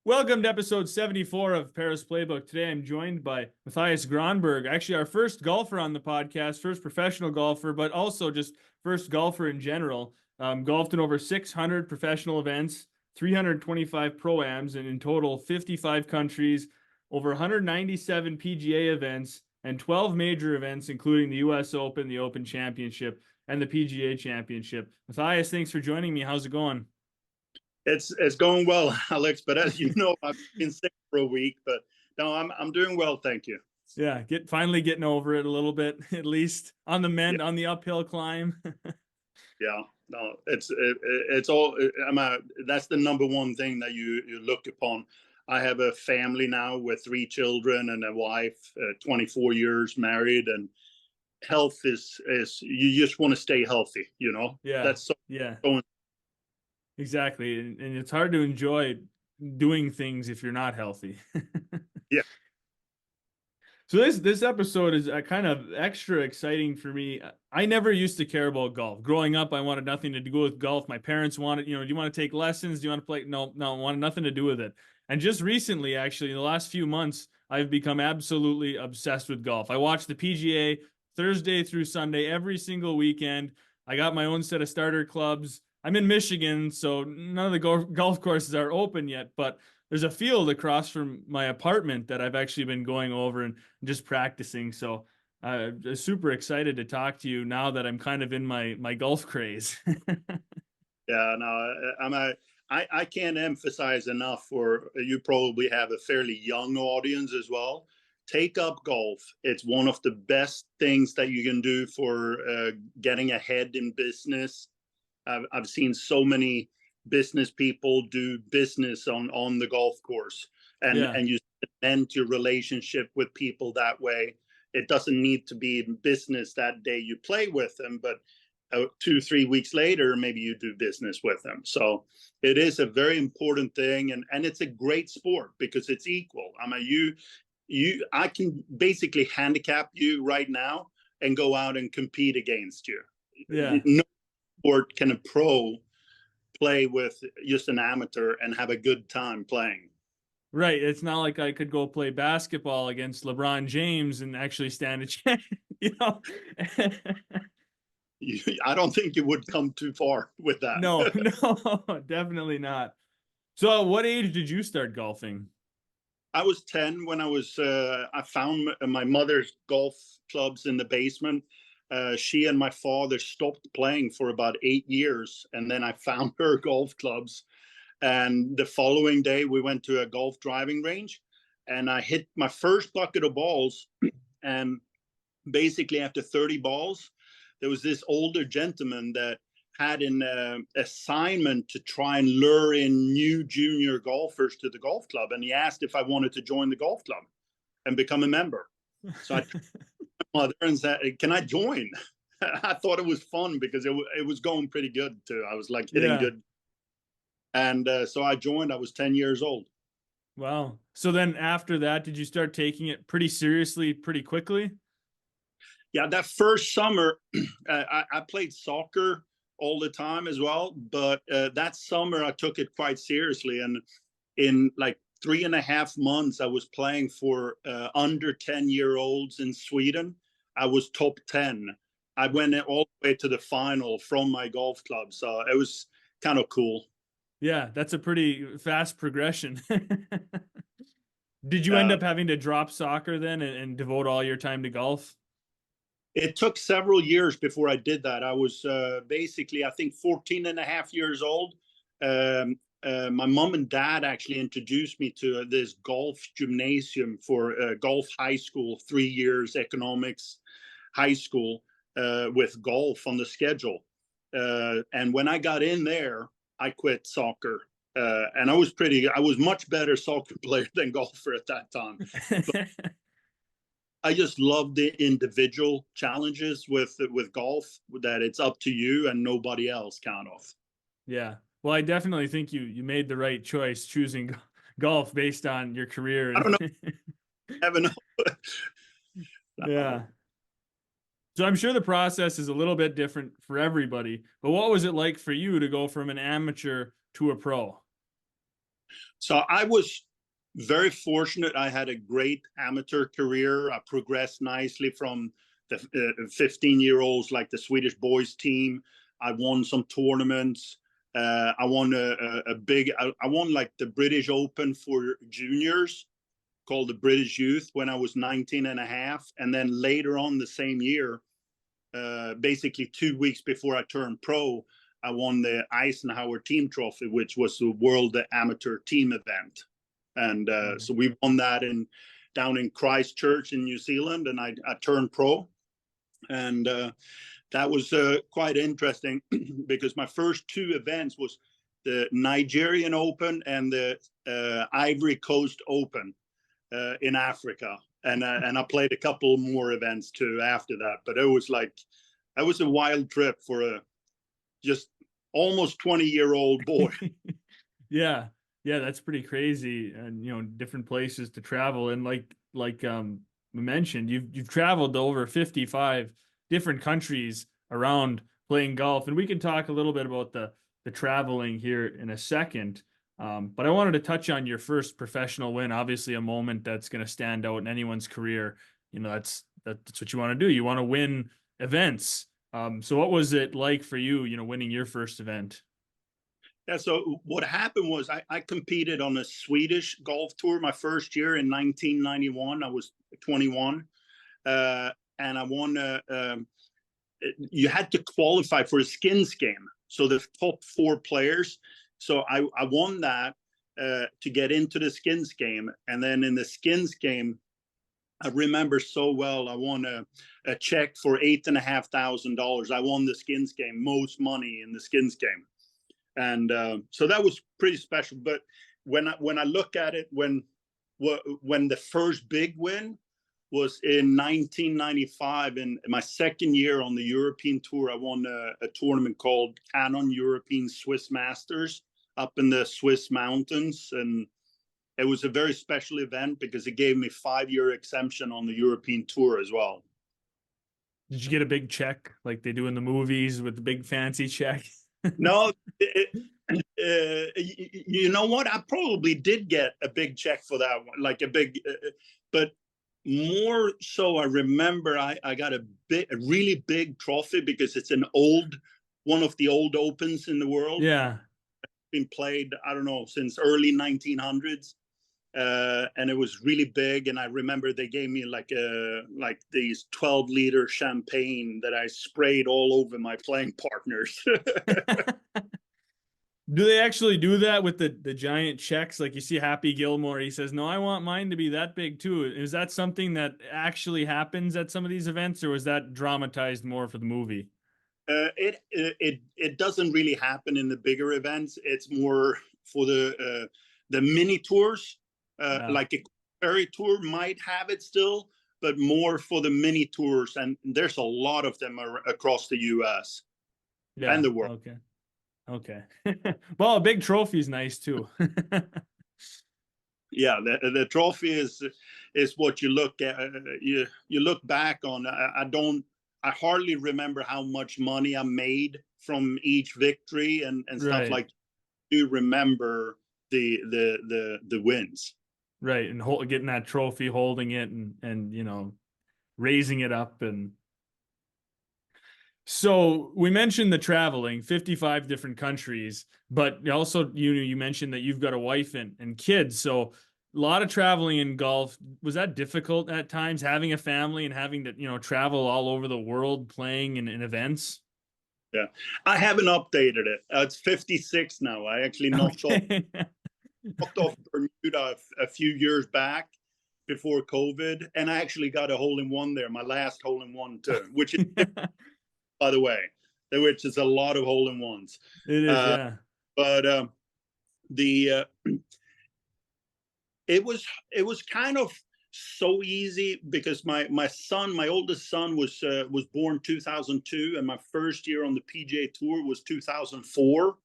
Welcome to episode 74 of Pera's Playbook. Today I'm joined by Mathias Gronberg, actually our first golfer on the podcast, first professional golfer, but also just first golfer in general. Golfed in over 600 professional events, 325 Pro-Ams, and in total 55 countries, over 197 PGA events, and 12 major events, including the US Open, the Open Championship, and the PGA Championship. Mathias, thanks for joining me. How's it going? It's going well, Alex. But as you know, I've been sick for a week. But no, I'm doing well, thank you. Yeah, finally getting over it a little bit, at least on the mend, Yeah. on the uphill climb. Yeah, no, it's all. That's the number one thing that you look upon. I have a family now with 3 children and a wife, 24 years married, and health is you just want to stay healthy. Yeah, That's so yeah, going. exactly. And it's hard to enjoy doing things if you're not healthy. Yeah. So this episode is kind of extra exciting for me. I never used to care about golf. Growing up, I wanted nothing to do with golf. My parents wanted, do you want to take lessons? Do you want to play? No, I wanted nothing to do with it. And just recently, actually, in the last few months, I've become absolutely obsessed with golf. I watch the PGA Thursday through Sunday every single weekend. I got my own set of starter clubs. I'm in Michigan, so none of the golf courses are open yet, but there's a field across from my apartment that I've actually been going over and just practicing. So I'm super excited to talk to you now that I'm kind of in my golf craze. Yeah, no, I can't emphasize enough, for you probably have a fairly young audience as well. Take up golf. It's one of the best things that you can do for getting ahead in business. I've seen so many business people do business on the golf course, and Yeah. and you cement your relationship with people that way. It doesn't need to be business that day you play with them, but 2-3 weeks later, maybe you do business with them. So it is a very important thing, and it's a great sport because it's equal. I mean, I can basically handicap you right now and go out and compete against you. Yeah. No sport can a pro play with just an amateur and have a good time playing. Right. It's not like I could go play basketball against LeBron James and actually stand a chance, I don't think you would come too far with that. No, definitely not. So what age did you start golfing? I was 10 when I found my mother's golf clubs in the basement. She and my father stopped playing for about 8 years, and then I found her golf clubs. And the following day, we went to a golf driving range, and I hit my first bucket of balls. And basically, after 30 balls, there was this older gentleman that had an assignment to try and lure in new junior golfers to the golf club. And he asked if I wanted to join the golf club and become a member. So I told my mother and said, "Can I join?" I thought it was fun because it was going pretty good too. I was like hitting good. And so I joined. I was 10 years old. Wow. So then after that, did you start taking it pretty seriously pretty quickly? Yeah, that first summer, I played soccer all the time as well. But that summer, I took it quite seriously. And in like 3.5 months, I was playing for under 10-year-olds in Sweden. I was top 10. I went all the way to the final from my golf club. So it was kind of cool. Yeah, that's a pretty fast progression. Did you end up having to drop soccer then and devote all your time to golf? It took several years before I did that. I was basically, I think, 14 and a half years old. My mom and dad actually introduced me to this golf gymnasium for golf high school, 3 years economics high school with golf on the schedule. And when I got in there, I quit soccer. And I was much better soccer player than golfer at that time. But I just love the individual challenges with golf, that it's up to you and nobody else kind of. Yeah. Well, I definitely think you made the right choice choosing golf based on your career. I don't know. I haven't know. Yeah. So I'm sure the process is a little bit different for everybody, but what was it like for you to go from an amateur to a pro? So I was very fortunate. I had a great amateur career. I progressed nicely from the 15-year-olds, like the Swedish boys team. I won some tournaments. I won a big, I won like the British Open for juniors, called the British Youth, when I was 19 and a half. And then later on the same year, basically 2 weeks before I turned pro, I won the Eisenhower Team Trophy, which was the World Amateur Team event. And so we won that down in Christchurch in New Zealand, and I turned pro. And that was quite interesting because my first two events was the Nigerian Open and the Ivory Coast Open in Africa. And I played a couple more events too after that. But it was like, that was a wild trip for a just almost 20-year-old boy. Yeah. Yeah, that's pretty crazy. And different places to travel. And like we mentioned, you've traveled to over 55 different countries around playing golf. And we can talk a little bit about the traveling here in a second. But I wanted to touch on your first professional win, obviously a moment that's going to stand out in anyone's career. That's what you want to do. You want to win events. So what was it like for you, winning your first event? Yeah, so what happened was I competed on a Swedish golf tour my first year in 1991. I was 21. And I won, you had to qualify for a skins game. So the top 4 players. So I won that to get into the skins game. And then in the skins game, I remember so well, I won a check for $8,500. I won the skins game, most money in the skins game. And so that was pretty special. But when I look at it, when the first big win was in 1995, in my second year on the European tour, I won a tournament called Canon European Swiss Masters up in the Swiss mountains. And it was a very special event because it gave me 5-year exemption on the European tour as well. Did you get a big check like they do in the movies with the big fancy check? No, you know what? I probably did get a big check for that one, like a big, but more so, I remember I got a really big trophy because it's one of the old Opens in the world. Yeah, been played, I don't know, since early 1900s. And it was really big. And I remember they gave me like these 12-liter champagne that I sprayed all over my playing partners. Do they actually do that with the giant checks? Like you see Happy Gilmore, he says, no, I want mine to be that big too. Is that something that actually happens at some of these events, or was that dramatized more for the movie? It doesn't really happen in the bigger events. It's more for the mini tours. Like a Ferry Tour might have it still, but more for the mini tours. And there's a lot of them across the US and the world. Okay. Well, a big trophy is nice too. Yeah, the trophy is what you look at. You look back on. I hardly remember how much money I made from each victory and stuff like. You remember the wins. Right, and getting that trophy, holding it, and raising it up. And so we mentioned the traveling, 55 different countries, but also you mentioned that you've got a wife and kids, so a lot of traveling in golf. Was that difficult at times, having a family and having to travel all over the world playing in events? Yeah, I haven't updated it. It's 56 now. I actually knocked off Bermuda a few years back before COVID, and I actually got a hole-in-one there, my last hole-in-one too, which is, by the way, which is a lot of hole-in-ones. It is, yeah. But it was kind of so easy because my oldest son was born 2002, and my first year on the PGA Tour was 2004.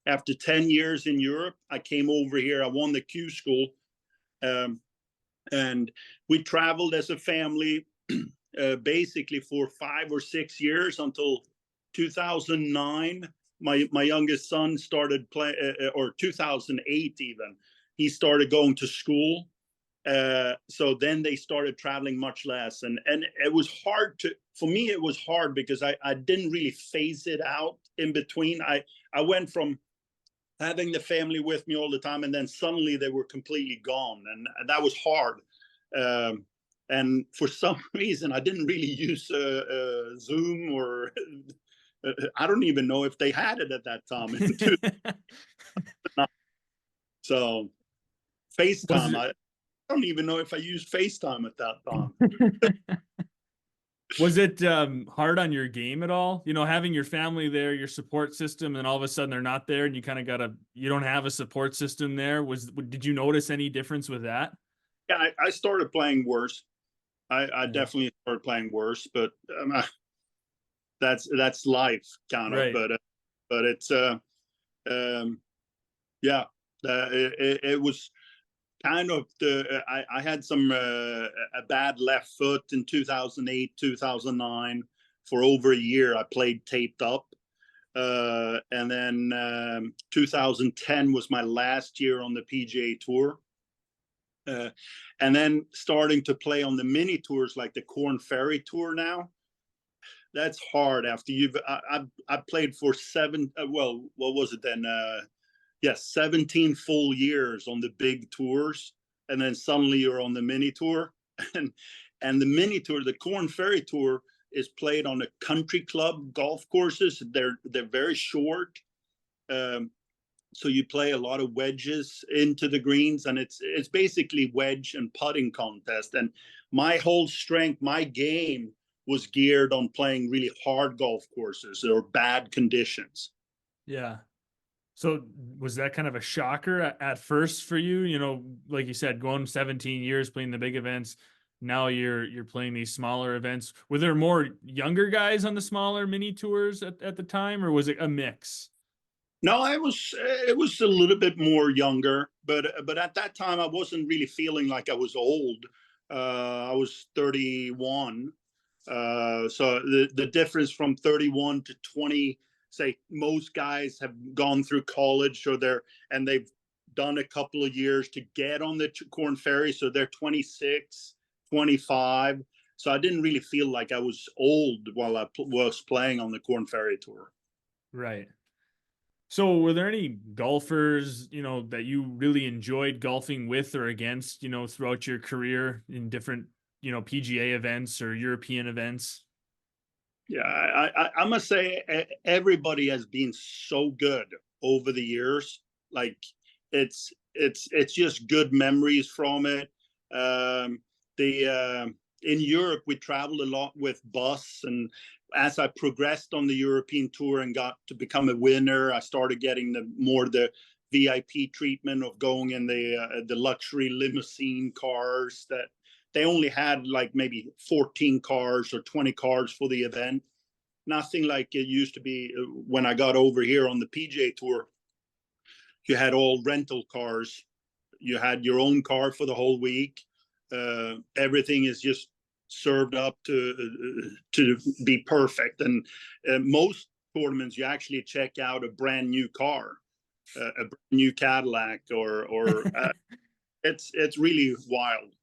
After 10 years in Europe, I came over here. I won the Q School, and we traveled as a family basically for 5 or 6 years until 2009. My youngest son started playing, or 2008 even. he started going to school. So then they started traveling much less, and it was hard for me. It was hard because I didn't really phase it out in between. I went from having the family with me all the time, and then suddenly they were completely gone, and that was hard. And for some reason, I didn't really use Zoom, or I don't even know if they had it at that time. So FaceTime, I don't even know if I used FaceTime at that time. Was it hard on your game at all? You know, having your family there, your support system, and all of a sudden they're not there, and you kind of you don't have a support system there. Did you notice any difference with that? Yeah, I started playing worse. I definitely started playing worse, but that's life, kind of. Right. But it's yeah, it was kind of I had some a bad left foot in 2008, 2009. For over a year, I played taped up. And then 2010 was my last year on the PGA Tour. And then starting to play on the mini tours like the Corn Ferry Tour now. That's hard after I played for what was it then? Yes, 17 full years on the big tours, and then suddenly you're on the mini tour. And the mini tour, the Corn Ferry Tour, is played on a country club golf courses. They're very short, so you play a lot of wedges into the greens, and it's basically wedge and putting contest. And my whole strength, my game was geared on playing really hard golf courses or bad conditions. Yeah. So was that kind of a shocker at first for you? You know, like you said, going 17 years playing the big events. Now you're playing these smaller events. Were there more younger guys on the smaller mini tours at the time, or was it a mix? No, it was a little bit more younger, but at that time I wasn't really feeling like I was old. I was 31. So the difference from 31 to 20, say most guys have gone through college, or they've done a couple of years to get on the Corn Ferry, so they're 26, 25. So I didn't really feel like I was old while I was playing on the Corn Ferry Tour. Right. So were there any golfers, you know, that you really enjoyed golfing with or against, you know, throughout your career in different, you know, PGA events or European events? Yeah, I must say everybody has been so good over the years. Like it's just good memories from it. In Europe we traveled a lot with bus, and as I progressed on the European tour and got to become a winner, I started getting the VIP treatment of going in the luxury limousine cars that they only had like maybe 14 cars or 20 cars for the event. Nothing like it used to be when I got over here on the PGA Tour. You had all rental cars. You had your own car for the whole week. Everything is just served up to be perfect. And most tournaments, you actually check out a brand new car, a brand new Cadillac, or it's really wild.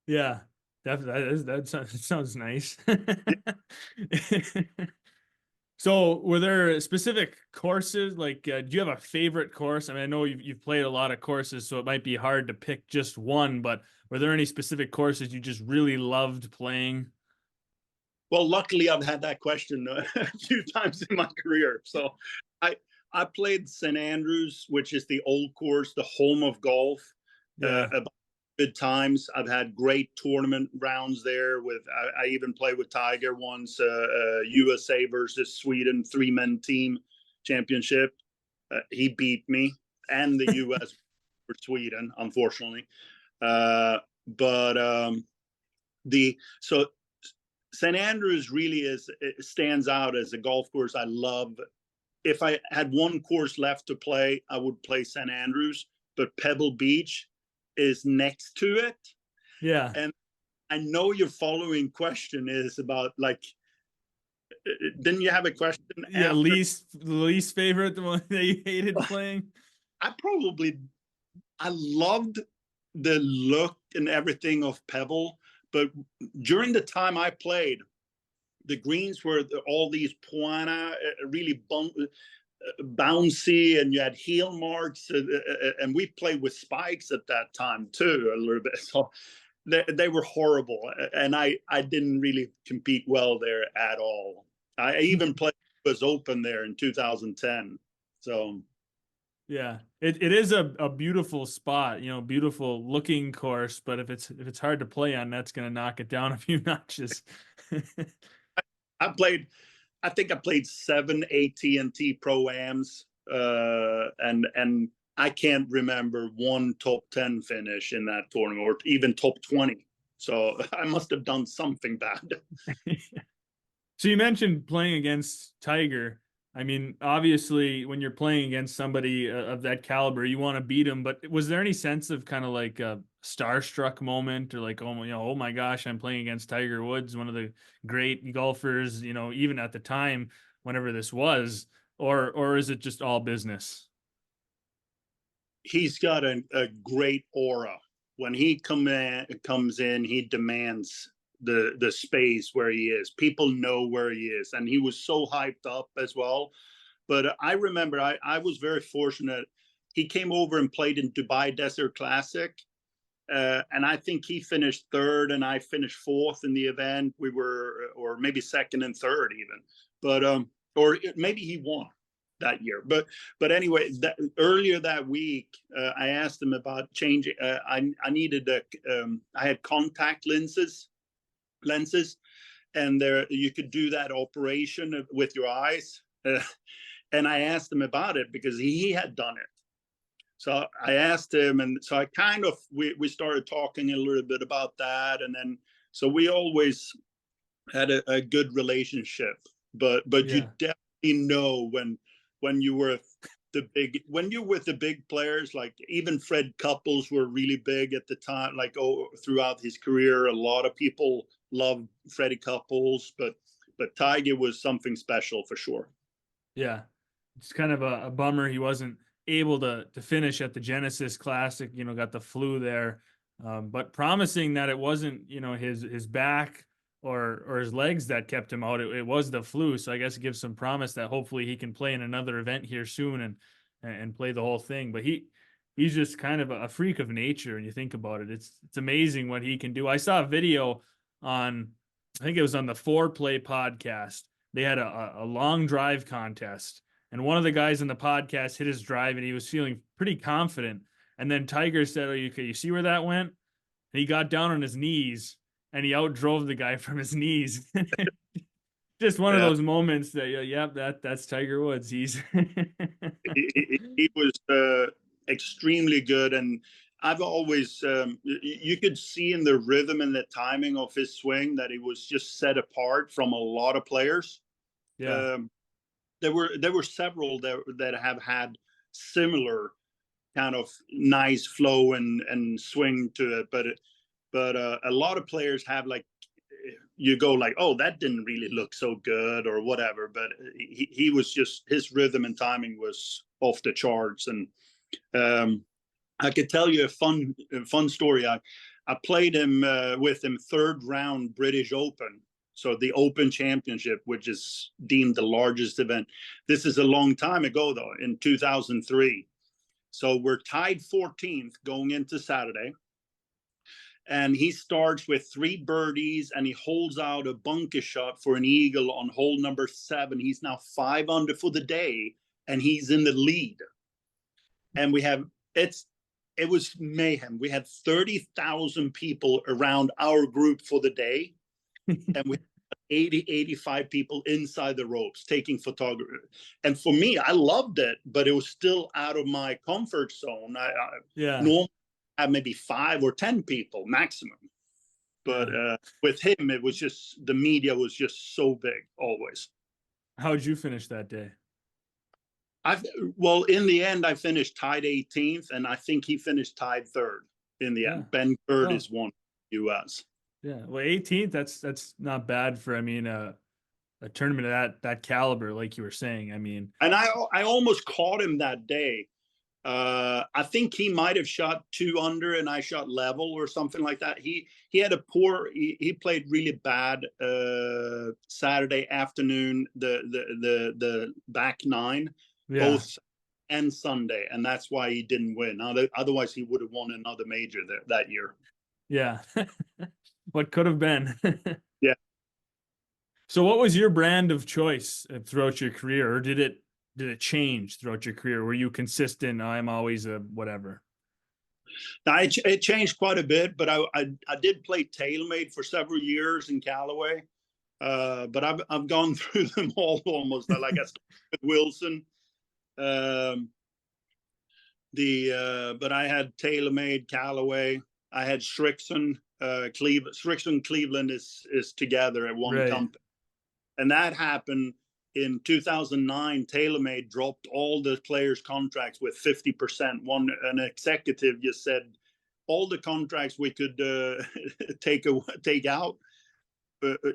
Yeah, that sounds nice. So were there specific courses, like do you have a favorite course? I mean, I know you've played a lot of courses, so it might be hard to pick just one, but were there any specific courses you just really loved playing? Well, luckily I've had that question a few times in my career. So I played St. Andrews, which is the old course, the home of golf. Yeah. About good times. I've had great tournament rounds there. I even played with Tiger once, USA versus Sweden 3-man team championship. He beat me and the US for Sweden, unfortunately. So St. Andrews really stands out as a golf course I love. If I had one course left to play, I would play St. Andrews, but Pebble Beach is next to it. Yeah. And I know your following question is about, like, didn't you have a question? Yeah, after? least favorite, the one that you hated playing? I I loved the look and everything of Pebble, but during the time I played, the greens were all these poana, really bouncy, and you had heel marks, and we played with spikes at that time too a little bit. So they were horrible, and I didn't really compete well there at all. I even played was open there in 2010. So Yeah, it is a beautiful spot, you know, beautiful looking course, but if it's hard to play on, that's gonna knock it down a few notches. I think I played 7 AT&T Pro-Ams, and I can't remember one top 10 finish in that tournament, or even top 20. So I must have done something bad. So you mentioned playing against Tiger. I mean, obviously, when you're playing against somebody of that caliber, you want to beat him. But was there any sense of kind of like a starstruck moment, or like, oh, you know, oh my gosh, I'm playing against Tiger Woods, one of the great golfers, you know, even at the time, whenever this was, or is it just all business? He's got a great aura. When he comes in, he demands the space where he is. People know where he is, and he was so hyped up as well. But I remember I was very fortunate. He came over and played in Dubai Desert Classic, and I think he finished third, and I finished fourth in the event. We were, or maybe second and third even, but or maybe he won that year. But anyway, earlier that week, I asked him about changing. I needed I had contact lenses, and there you could do that operation with your eyes. And I asked him about it because he had done it. So I asked him, and so I kind of we started talking a little bit about that, and then so we always had a good relationship. But you Yeah. definitely know when you were when you're with the big players, like even Fred Couples were really big at the time, like throughout his career. A lot of people loved Freddie Couples, but Tiger was something special for sure. Yeah. It's kind of a bummer he wasn't able to finish at the Genesis Classic, you know, got the flu there. But promising that it wasn't, you know, his back or his legs that kept him out. It was the flu. So I guess it gives some promise that hopefully he can play in another event here soon and play the whole thing. But he's just kind of a freak of nature when you think about it. It's amazing what he can do. I saw a video on, I think it was on the Foreplay podcast. They had a long drive contest, and one of the guys in the podcast hit his drive, and he was feeling pretty confident. And then Tiger said, "Oh, you see where that went?" And he got down on his knees, and he outdrove the guy from his knees. Just one of Yeah, those moments that, yep, that's Tiger Woods. He's he was extremely good, and I've always you could see in the rhythm and the timing of his swing that he was just set apart from a lot of players. yeah, Um, there were several that have had similar kind of nice flow and swing to it, but a lot of players have like you go like, oh, that didn't really look so good or whatever. But he was just his rhythm and timing was off the charts. And I could tell you a fun story. I played him with him third round British Open. So the Open Championship, which is deemed the largest event. This is a long time ago, though, in 2003. So we're tied 14th going into Saturday. And he starts with 3 birdies, and he holds out a bunker shot for an eagle on hole number 7. He's now 5 under for the day, and he's in the lead. And it was mayhem. We had 30,000 people around our group for the day, and we had 85 people inside the ropes taking photography. And for me, I loved it, but it was still out of my comfort zone. I yeah, normally have maybe 5 or 10 people maximum, but yeah. with him, it was just the media was just so big always. How'd you finish that day? I well, in the end, I finished tied 18th, and I think he finished tied third in the Yeah. end. Ben Curtis Oh, won U.S. yeah. Well, 18th, that's not bad for, I mean, a tournament of that caliber, like you were saying. I mean, And I almost caught him that day. I think he might have shot 2 under and I shot level or something like that. He had a poor. He played really bad Saturday afternoon. The back nine, Yeah. both and Sunday, and that's why he didn't win. Otherwise, he would have won another major that year. Yeah. What could have been. Yeah. So what was your brand of choice throughout your career, or did it change throughout your career? Were you consistent? I'm always a whatever. Now, it changed quite a bit, but I did play TaylorMade for several years in Callaway. But I've gone through them all almost. Like I started with Wilson, but I had TaylorMade, Callaway. I had Srixon, Cleveland. Srixon, Cleveland is together at one Right. company, and that happened in 2009. TaylorMade dropped all the players' contracts with 50%. An executive just said, all the contracts we could take out,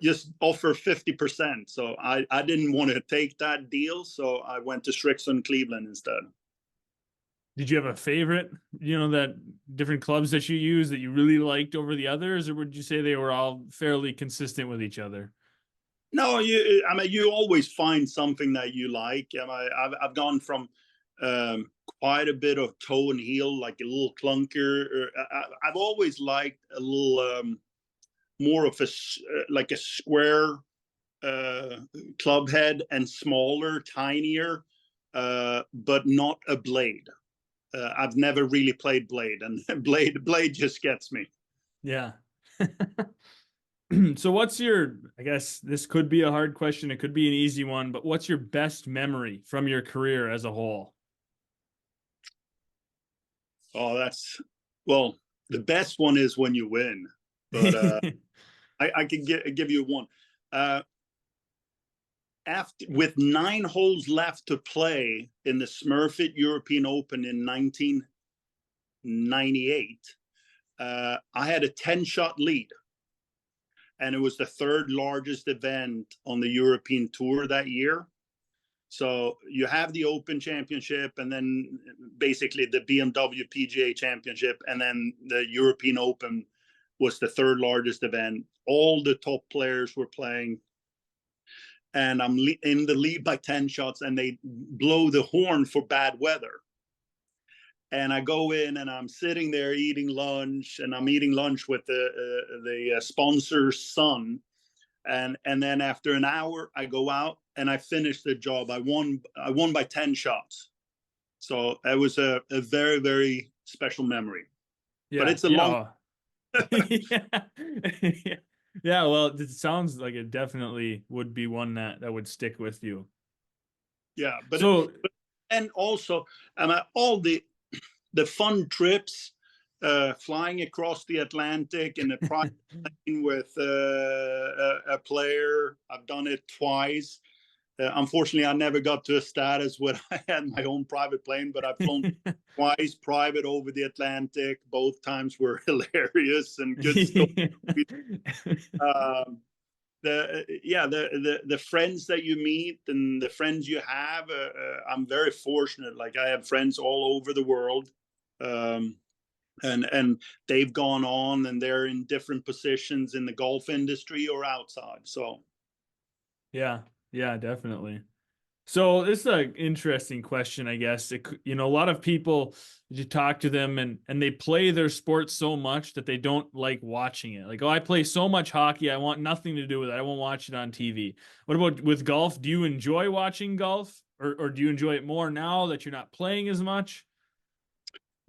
just offer 50%. So I didn't want to take that deal, so I went to Srixon, Cleveland instead. Did you have a favorite, that different clubs that you use that you really liked over the others, or would you say they were all fairly consistent with each other? No, I mean, you always find something that you like. I've gone from quite a bit of toe and heel, like a little clunker. I've always liked a little more of like a square club head and smaller, tinier, but not a blade. I've never really played blade, and blade just gets me. Yeah. So what's I guess this could be a hard question, it could be an easy one, but what's your best memory from your career as a whole? Oh, well, the best one is when you win, but I can give you one. With 9 holes left to play in the Smurfit European Open in 1998, I had a 10-shot lead, and it was the 3rd largest event on the European Tour that year. So you have the Open Championship, and then basically the BMW PGA Championship, and then the European Open was the 3rd largest event. All the top players were playing, and I'm in the lead by 10 shots, and they blow the horn for bad weather. And I go in, and I'm sitting there eating lunch, and I'm eating lunch with the sponsor's son. And then after an hour, I go out and I finish the job. I won by 10 shots. So it was a very, very special memory. Yeah. But it's a long. Yeah. Yeah. Well, it sounds like it definitely would be one that would stick with you. Yeah. And also, all the fun trips, flying across the Atlantic in a private plane with a player. I've done it twice. Unfortunately, I never got to a status where I had my own private plane, but I've flown twice private over the Atlantic. Both times were hilarious and good stories. The friends that you meet and the friends you have, I'm very fortunate. Like, I have friends all over the world. And they've gone on and they're in different positions in the golf industry or outside. So yeah, definitely. So this is an interesting question, I guess. A lot of people, you talk to them and they play their sport so much that they don't like watching it. Like, oh, I play so much hockey, I want nothing to do with it. I won't watch it on TV. What about with golf? Do you enjoy watching golf, or do you enjoy it more now that you're not playing as much?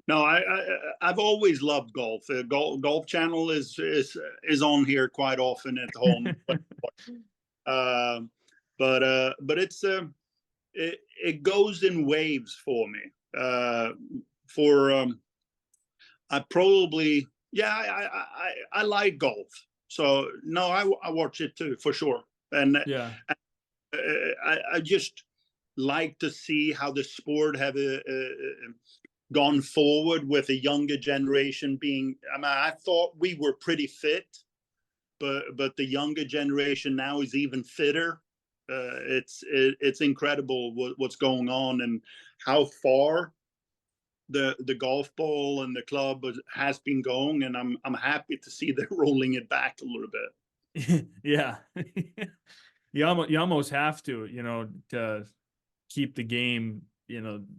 no, I've always loved golf. Golf Channel is on here quite often at home. But it goes in waves for me. I probably, I like golf. So no, I watch it too, for sure. And Yeah. I just like to see how the sport have gone forward with a younger generation being. I thought we were pretty fit, but the younger generation now is even fitter. It's incredible what's going on and how far the golf ball and the club has been going, and I'm happy to see they're rolling it back a little bit. Yeah. You almost have to, to keep the game,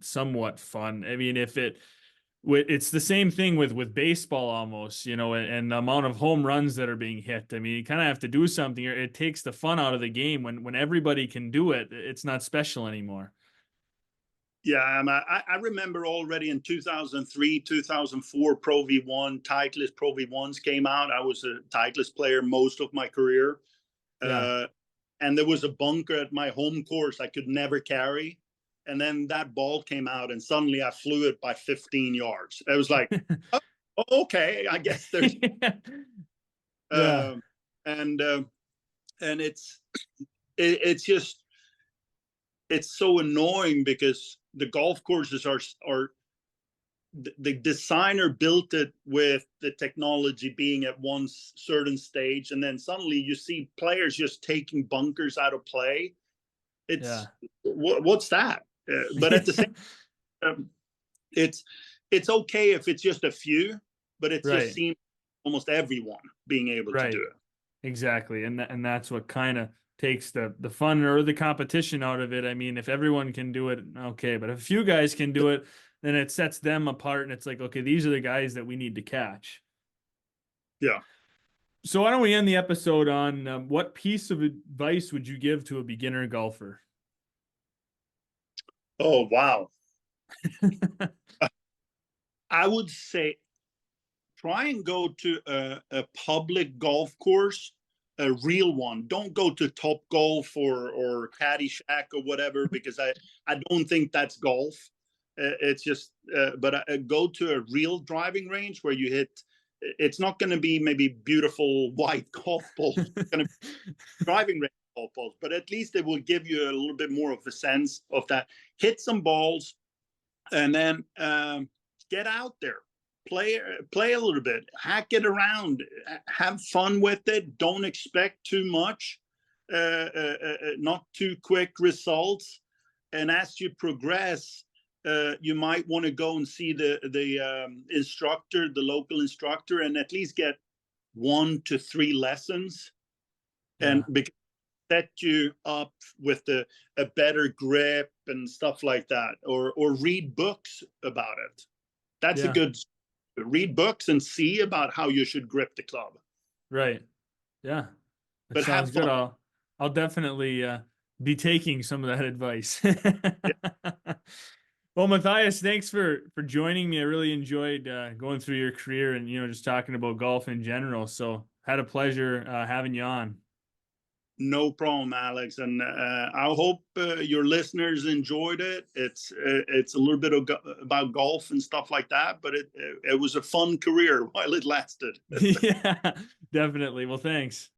somewhat fun. I mean, it's the same thing with baseball almost, and the amount of home runs that are being hit. I mean, you kind of have to do something, or it takes the fun out of the game. When everybody can do it, it's not special anymore. Yeah, I remember already in 2003, 2004, Pro V1, Titleist Pro V1s came out. I was a Titleist player most of my career. Yeah. And there was a bunker at my home course I could never carry. And then that ball came out, and suddenly I flew it by 15 yards. I was like, oh, okay, I guess there's. Yeah. And it's just, it's so annoying because the golf courses are the designer built it with the technology being at one certain stage, and then suddenly you see players just taking bunkers out of play. It's what's that? But at the same time, it's okay if it's just a few, but it just seems almost everyone being able to do it. Exactly, and that's what kind of takes the fun or the competition out of it. I mean, if everyone can do it, okay, but if a few guys can do it, then it sets them apart, and it's like, okay, these are the guys that we need to catch. Yeah. So why don't we end the episode on what piece of advice would you give to a beginner golfer? Oh, wow. I would say try and go to a public golf course, a real one. Don't go to Top Golf or Caddyshack or whatever, because I don't think that's golf. It's just, but go to a real driving range where you hit. It's not going to be maybe beautiful white golf balls. It's going to be driving range golf balls, but at least it will give you a little bit more of a sense of that. Hit some balls, and then get out there. Play a little bit, hack it around, have fun with it. Don't expect too much, not too quick results. And as you progress, you might want to go and see the instructor, the local instructor, and at least get 1 to 3 lessons, and set you up with a better grip and stuff like that, or read books about it. That's a good. Read books and see about how you should grip the club. Right. Yeah. That but sounds good. I'll definitely be taking some of that advice. Well, Mathias, thanks for joining me. I really enjoyed going through your career and, just talking about golf in general. So had a pleasure having you on. No problem, Alex. And I hope your listeners enjoyed it. It's a little bit about golf and stuff like that, but it was a fun career while it lasted. Yeah, definitely. Well, thanks.